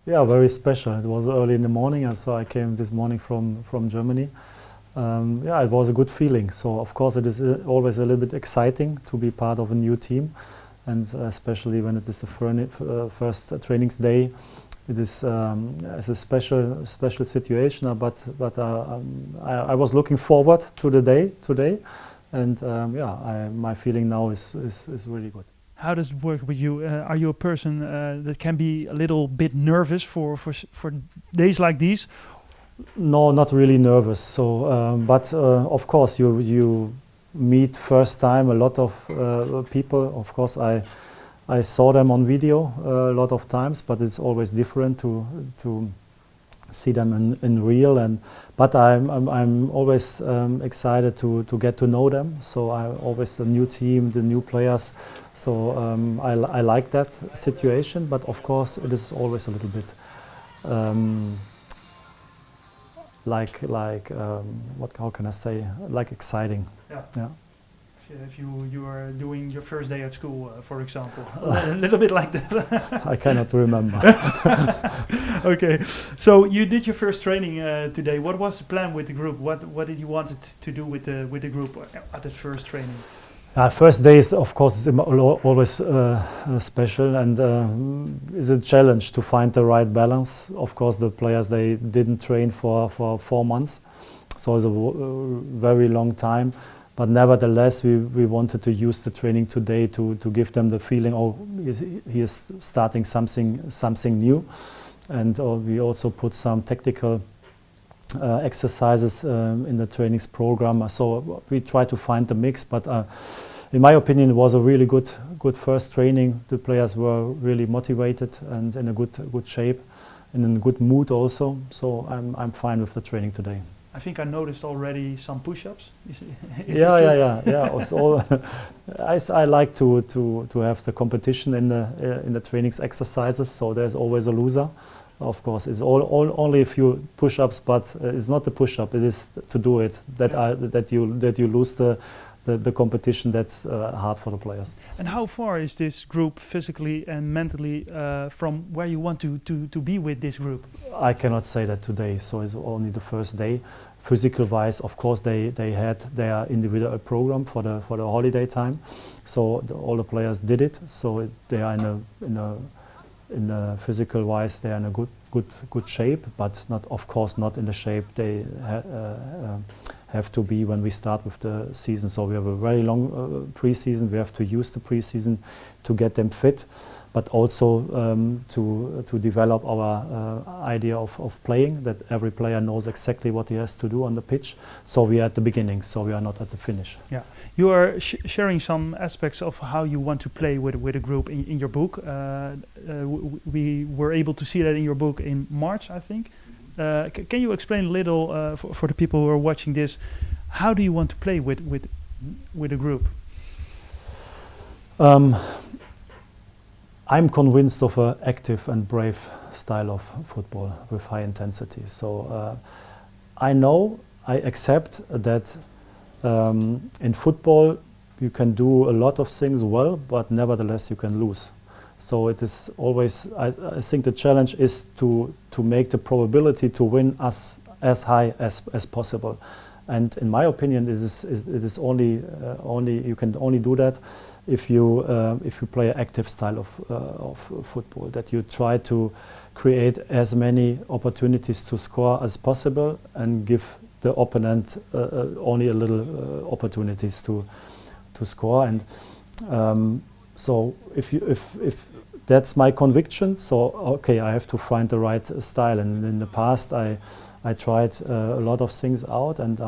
Yeah, very special. It was early in the morning, and so I came this morning from Germany. Yeah, it was a good feeling. So of course it is always a little bit exciting to be part of a new team, and especially when it is the first trainings day. It is it's a special situation, I was looking forward to the day today, and yeah, my feeling now is really good. How does it work with you? Are you a person that can be a little bit nervous for days like these? No, not really nervous. So, of course, you meet first time a lot of people. Of course, I saw them on video a lot of times, but it's always different to see them in real. But I'm always excited to get to know them. So I always the new team, the new players. So I like that situation. But of course, it is always a little bit. How can I say, like exciting. Yeah. If you are doing your first day at school, for example, a little bit like that. I cannot remember. Okay, so you did your first training today. What was the plan with the group? What did you want to do with the group at the first training? First days, of course, is always special, and is a challenge to find the right balance. Of course, the players, they didn't train for 4 months, so it's a very long time. But nevertheless, we wanted to use the training today to give them the feeling, oh, he is starting something new, and we also put some technical exercises in the trainings program. So we try to find the mix, but in my opinion, it was a really good first training. The players were really motivated and in a good shape and in a good mood also. So I'm fine with the training today. I think I noticed already some push-ups. Yeah. Also, I like to have the competition in the trainings exercises. So there's always a loser. Of course, it's only a few push-ups, but it's not the push-up. It is to do it that you lose the competition. That's hard for the players. And how far is this group physically and mentally from where you want to be with this group? I cannot say that today. So it's only the first day. Physical-wise, of course, they had their individual program for the holiday time. So all the players did it. So they are in a physical-wise, they are in a good shape, but not, of course, not in the shape they have to be when we start with the season. So we have a very long pre-season. We have to use the pre-season to get them fit, but also to develop our idea of playing, that every player knows exactly what he has to do on the pitch. So we are at the beginning, so we are not at the finish. Yeah, you are sharing some aspects of how you want to play with a group in your book. We were able to see that in your book in March, I think. Can you explain a little for the people who are watching this? How do you want to play with a group? I'm convinced of an active and brave style of football with high intensity. So I accept that in football you can do a lot of things well, but nevertheless you can lose. So it is always, I think the challenge is to make the probability to win as high as possible. And in my opinion, it is only you can only do that if you play an active style of football. That you try to create as many opportunities to score as possible and give the opponent only a little opportunities to score. And so if that's my conviction, so okay, I have to find the right style. And in the past, I tried a lot of things out, and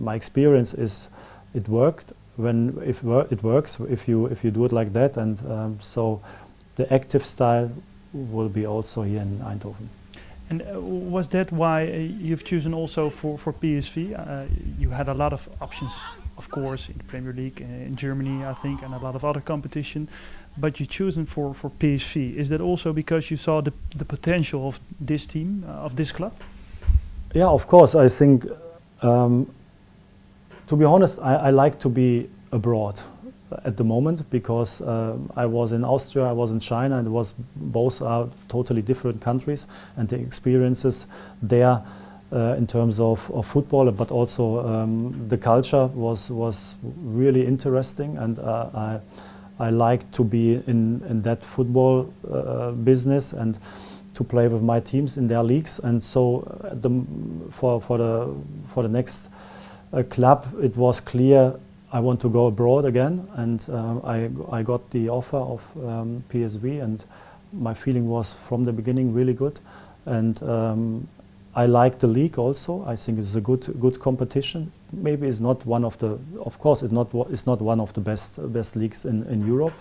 my experience is it worked when it works if you do it like that, and so the active style will be also here in Eindhoven. And was that why you've chosen also for PSV? You had a lot of options, of course, in the Premier League, in Germany, I think, and a lot of other competition. But you chosen for PSV. Is that also because you saw the potential of this team, of this club? Yeah, of course. I think, to be honest, I like to be abroad. at the moment, because I was in Austria, I was in China, and both are totally different countries, and the experiences there in terms of football, but also the culture was really interesting, and I like to be in that football business and to play with my teams in their leagues. And so for the next club, it was clear I want to go abroad again, and I got the offer of PSV, and my feeling was from the beginning really good, and I like the league also. I think it's a good competition. Maybe it's not one of the, of course, it's not one of the best leagues in Europe,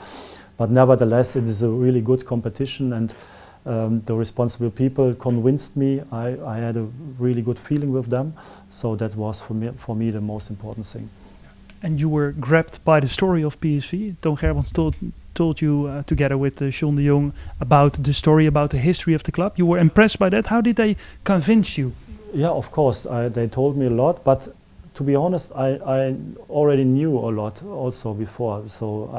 but nevertheless, it is a really good competition, and the responsible people convinced me. I had a really good feeling with them, so that was for me the most important thing. And you were grabbed by the story of PSV. Toon Gerbrands told you together with John de Jong about the story, about the history of the club. You were impressed by that. How did they convince you? Yeah, of course. They told me a lot, but to be honest, I already knew a lot also before. So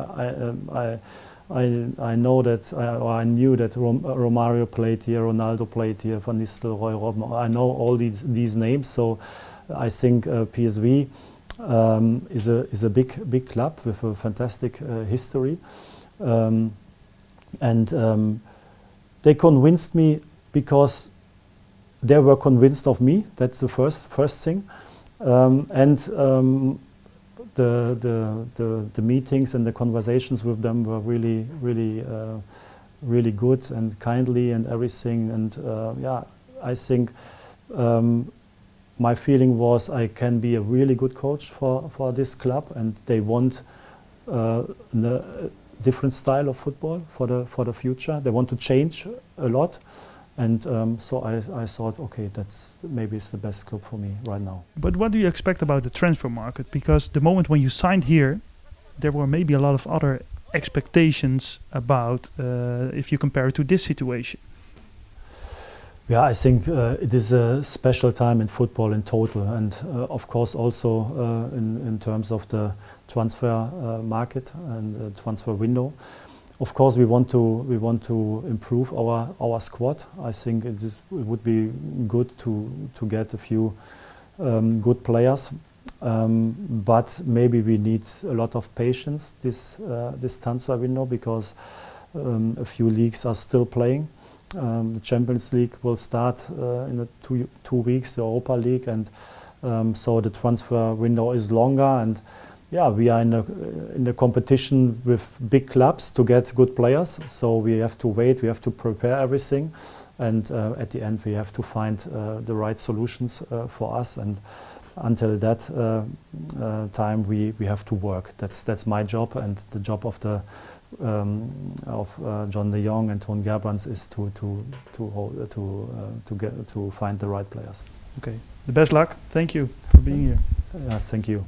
I know that, or I knew that Romario played here, Ronaldo played here, Van Nistelrooy, Robben. I know all these names. So I think PSV is a big club with a fantastic history, and they convinced me because they were convinced of me. That's the first thing, and the meetings and the conversations with them were really good and kindly and everything. And yeah, I think my feeling was I can be a really good coach for this club, and they want a different style of football for the future. They want to change a lot, and so I thought, okay, that's maybe it's the best club for me right now. But what do you expect about the transfer market? Because the moment when you signed here, there were maybe a lot of other expectations about if you compare it to this situation. Yeah, I think it is a special time in football in total, and of course also in terms of the transfer market and the transfer window. Of course, we want to improve our squad. I think it would be good to get a few good players, but maybe we need a lot of patience this transfer window, because a few leagues are still playing. The Champions League will start in 2 weeks, the Europa League, and so the transfer window is longer. And yeah, we are in the competition with big clubs to get good players. So we have to wait, we have to prepare everything, and at the end we have to find the right solutions for us. And until that time, we have to work. That's my job, and the job of John de Jong and Toon Gerbrands is to find the right players. Okay, the best luck. Thank you for being here. Yes, thank you.